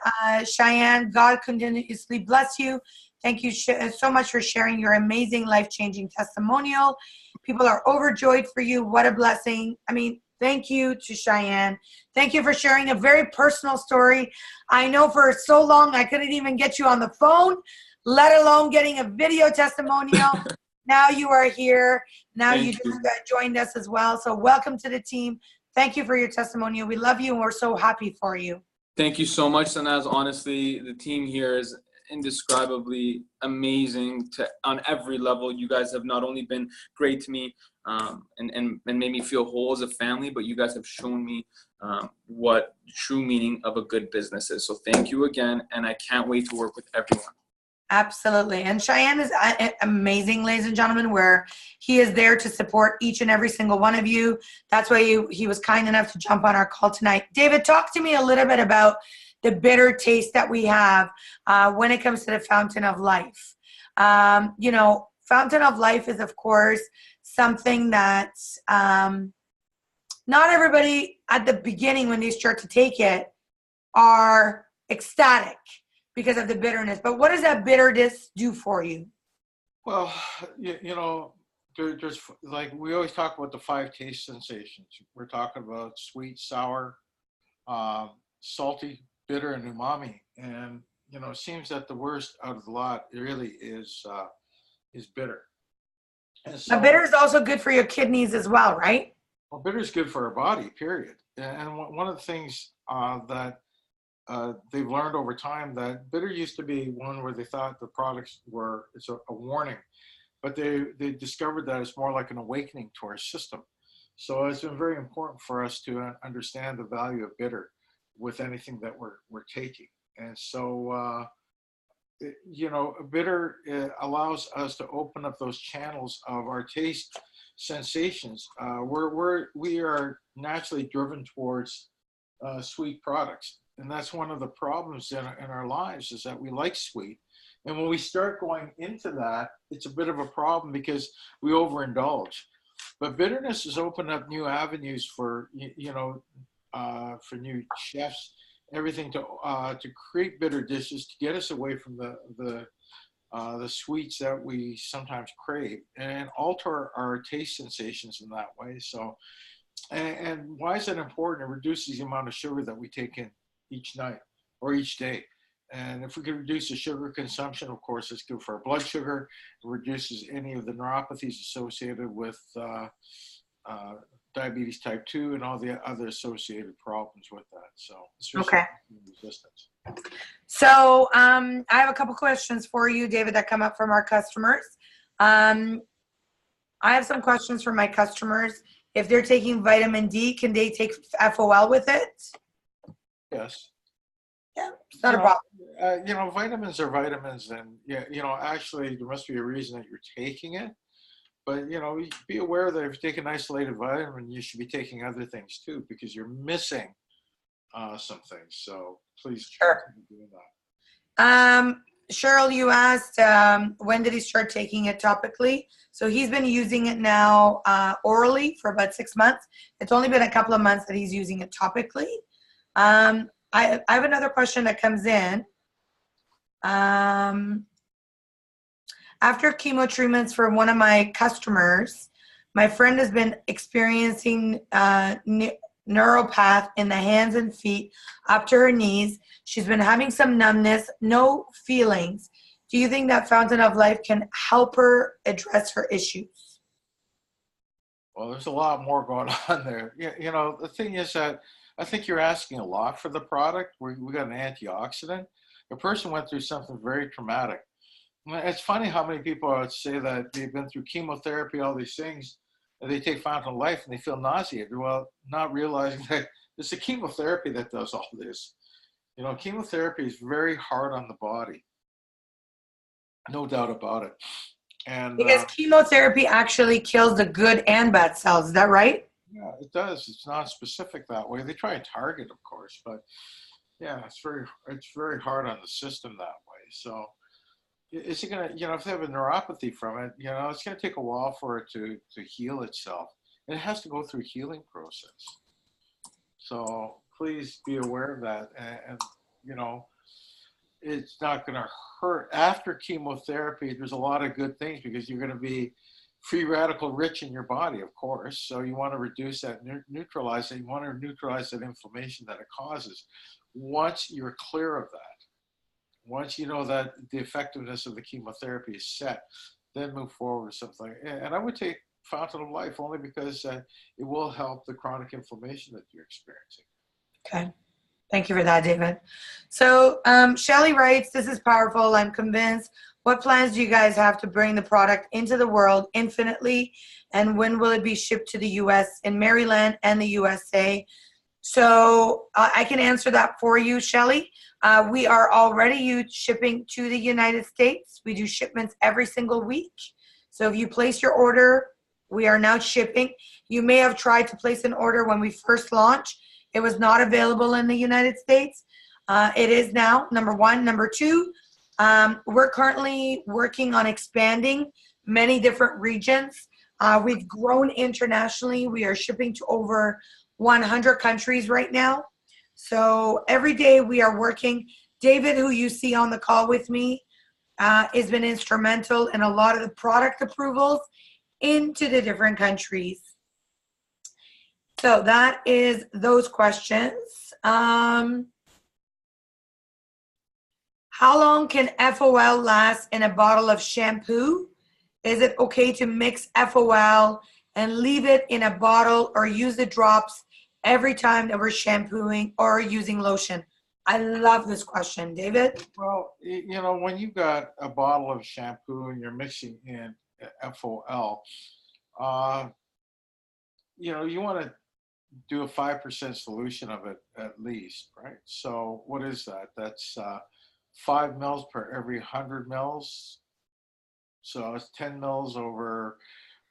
A: Cheyenne, God continuously bless you. Thank you so much for sharing your amazing life-changing testimonial. People are overjoyed for you. What a blessing. I mean, thank you to Cheyenne. Thank you for sharing a very personal story. I know for so long I couldn't even get you on the phone, let alone getting a video testimonial. Now you are here. Now you just joined us as well. So welcome to the team. Thank you for your testimonial. We love you and we're so happy for you.
F: Thank you so much, Sanaz. Honestly, the team here is indescribably amazing on every level. You guys have not only been great to me and made me feel whole as a family, but you guys have shown me what the true meaning of a good business is. So thank you again, and I can't wait to work with everyone.
A: Absolutely. And Cheyenne is amazing, ladies and gentlemen, where he is there to support each and every single one of you. That's why he was kind enough to jump on our call tonight. David, talk to me a little bit about the bitter taste that we have when it comes to the Fountain of Life. You know, Fountain of Life is, of course, something that not everybody at the beginning when they start to take it are ecstatic because of the bitterness. But what does that bitterness do for you?
C: Well, you know, there's like we always talk about the 5 taste sensations. We're talking about sweet, sour, salty, bitter, and umami. And you know, it seems that the worst out of the lot really is bitter. And so,
A: now, bitter is also good for your kidneys as well, right?
C: Well, bitter is good for our body, period. And one of the things that they've learned over time, that bitter used to be one where they thought the products it's a warning, but they discovered that it's more like an awakening to our system. So it's been very important for us to understand the value of bitter with anything that we're taking. And so, you know, bitter allows us to open up those channels of our taste sensations. We are naturally driven towards sweet products. And that's one of the problems in our lives, is that we like sweet. And when we start going into that, it's a bit of a problem because we overindulge. But bitterness has opened up new avenues for, you know, for new chefs, everything to create bitter dishes to get us away from the sweets that we sometimes crave and alter our taste sensations in that way. So, and why is that important? It reduces the amount of sugar that we take in each night or each day. And if we can reduce the sugar consumption, of course, it's good for our blood sugar. It reduces any of the neuropathies associated with diabetes type 2 and all the other associated problems with that. So,
A: okay.
C: Resistance.
A: So I have a couple questions for you, David, that come up from our customers. I have some questions from my customers. If they're taking vitamin D, can they take FOL with it?
C: Yes.
A: Yeah, it's not a problem.
C: You know, vitamins are vitamins, and yeah, you know, actually there must be a reason that you're taking it. But you know, be aware that if you take an isolated vitamin, you should be taking other things too, because you're missing some things. So please
A: sure.
C: Doing that.
A: Cheryl, you asked when did he start taking it topically? So he's been using it now orally for about 6 months. It's only been a couple of months that he's using it topically. I have another question that comes in. After chemo treatments for one of my customers, my friend has been experiencing neuropath in the hands and feet up to her knees. She's been having some numbness, no feelings. do you think that Fountain of Life can help her address her issues?
C: Well, there's a lot more going on there. You know, the thing is that I think you're asking a lot for the product. We got an antioxidant. The person went through something very traumatic. It's funny how many people would say that they've been through chemotherapy, all these things, and they take Fountain of Life and they feel nauseated. Well, not realizing that it's the chemotherapy that does all this. You know, chemotherapy is very hard on the body. No doubt about it. And
A: Because chemotherapy actually kills the good and bad cells. Is that right?
C: yeah, it does. It's not specific that way. They try and target, of course, but yeah, it's very hard on the system that way. So is it gonna, you know, if they have a neuropathy from it, you know, it's gonna take a while for it to heal itself. And it has to go through a healing process. So please be aware of that. And you know, it's not gonna hurt after chemotherapy. There's a lot of good things because you're gonna be free radical rich in your body, of course. So you want to reduce that, neutralize it. You want to neutralize that inflammation that it causes. Once you're clear of that, once you know that the effectiveness of the chemotherapy is set, then move forward with something. And I would take Fountain of Life only because it will help the chronic inflammation that you're experiencing.
A: Okay. Thank you for that, David. So Shelly writes, this is powerful. I'm convinced. What plans do you guys have to bring the product into the world infinitely? And when will it be shipped to the U.S. in Maryland and the USA? So I can answer that for you, Shelly. We are already shipping to the United States. We do shipments every single week. So if you place your order, we are now shipping. You may have tried to place an order when we first launched. It was not available in the United States. It is now, number one. Number two, we're currently working on expanding many different regions. We've grown internationally. We are shipping to over 100 countries right now. So every day we are working. David, who you see on the call with me, has been instrumental in a lot of the product approvals into the different countries. So that is those questions. How long can FOL last in a bottle of shampoo? Is it okay to mix FOL and leave it in a bottle or use the drops every time that we're shampooing or using lotion? I love this question, David.
C: Well, you know, when you've got a bottle of shampoo and you're mixing in FOL, you know, you want to do a 5% solution of it at least, right? So what is that? That's 5 mils per every 100 mils. So it's 10 mils over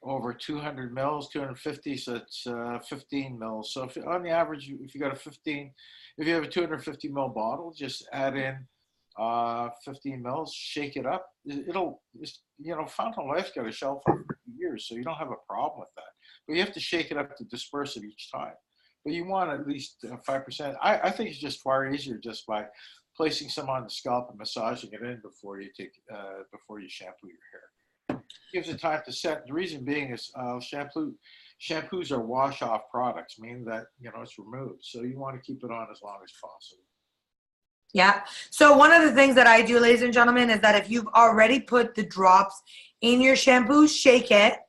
C: 200 mils, 250, so it's 15 mils. So if on the average, if you got if you have a 250 mil bottle, just add in 15 mils, shake it up. You know, Fountain of Life's got a shelf life for years, so you don't have a problem with that. But you have to shake it up to disperse it each time. But you want at least 5%. I think it's just far easier just by placing some on the scalp and massaging it in before you shampoo your hair. Gives it time to set. The reason being is shampoos are wash-off products, meaning that, you know, it's removed. So you want to keep it on as long as possible.
A: Yeah. So one of the things that I do, ladies and gentlemen, is that if you've already put the drops in your shampoo, shake it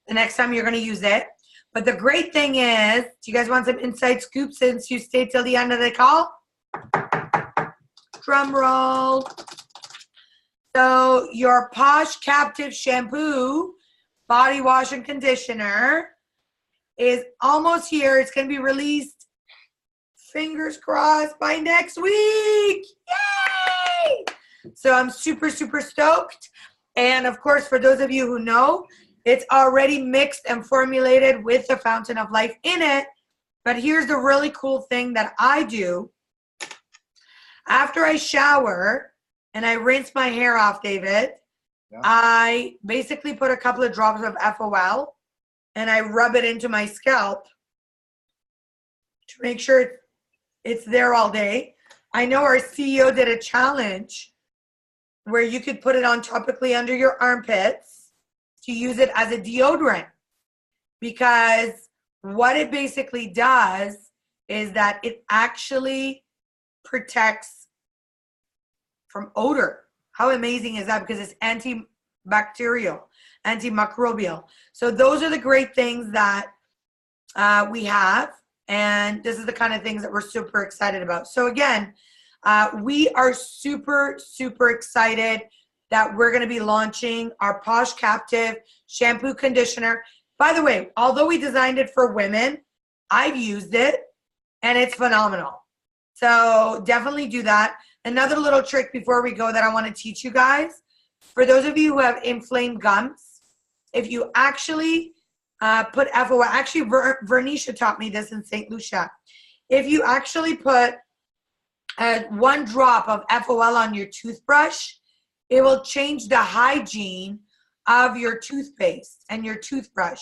A: the next time you're going to use it. But the great thing is, do you guys want some inside scoop since you stayed till the end of the call? Drum roll. So your Posh Captive shampoo, body wash and conditioner is almost here. It's going to be released, fingers crossed, by next week. Yay! So I'm super, super stoked. And of course, for those of you who know, it's already mixed and formulated with the Fountain of Life in it. But here's the really cool thing that I do. After I shower and I rinse my hair off, David, yeah, I basically put a couple of drops of FOL and I rub it into my scalp to make sure it's there all day. I know our CEO did a challenge where you could put it on topically under your armpits to use it as a deodorant, because what it basically does is that it actually protects from odor. How amazing is that? Because it's antibacterial, antimicrobial. So those are the great things that we have. And this is the kind of things that we're super excited about. So again, we are super, super excited that we're going to be launching our Posh Captive shampoo conditioner. By the way, although we designed it for women, I've used it and it's phenomenal. So definitely do that. Another little trick before we go that I want to teach you guys. For those of you who have inflamed gums, if you actually put FOL, actually Vernisha taught me this in St. Lucia. If you actually put 1 drop of FOL on your toothbrush, it will change the hygiene of your toothpaste and your toothbrush.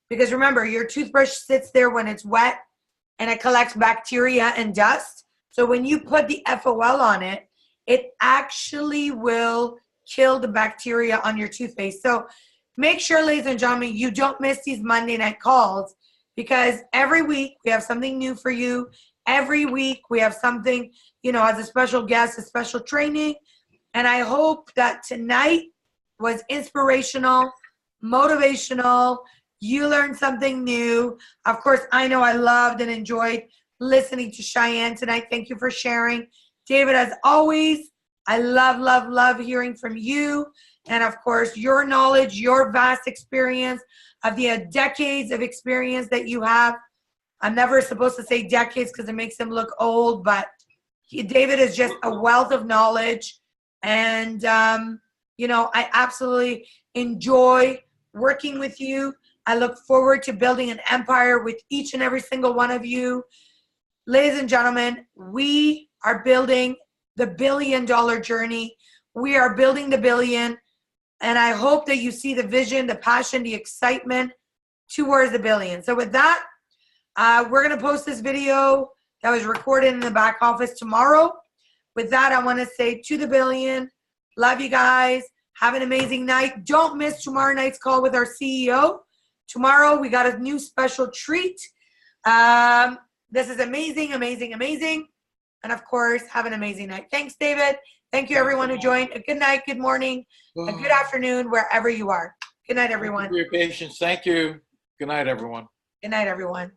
A: Because remember, your toothbrush sits there when it's wet and it collects bacteria and dust. So when you put the FOL on it, it actually will kill the bacteria on your toothpaste. So make sure, ladies and gentlemen, you don't miss these Monday night calls, because every week we have something new for you. Every week we have something, you know, as a special guest, a special training. And I hope that tonight was inspirational, motivational. You learned something new. Of course, I know I loved and enjoyed listening to Cheyenne tonight. Thank you for sharing. David, as always, I love, love, love hearing from you. And of course, your knowledge, your vast experience of the decades of experience that you have. I'm never supposed to say decades because it makes him look old, but David is just a wealth of knowledge. And, you know, I absolutely enjoy working with you. I look forward to building an empire with each and every single one of you. Ladies and gentlemen, we are building the $1 billion journey. We are building the billion. And I hope that you see the vision, the passion, the excitement towards the billion. So with that, we're going to post this video that was recorded in the back office tomorrow. With that, I want to say to the billion, love you guys. Have an amazing night. Don't miss tomorrow night's call with our CEO. Tomorrow, we got a new special treat. This is amazing, amazing, amazing. And of course, have an amazing night. Thanks, David. Thank you, everyone who joined. A good night, good morning, a good afternoon, wherever you are. Good night, everyone.
C: Thank you for your patience. Thank you. Good night, everyone.
A: Good night, everyone.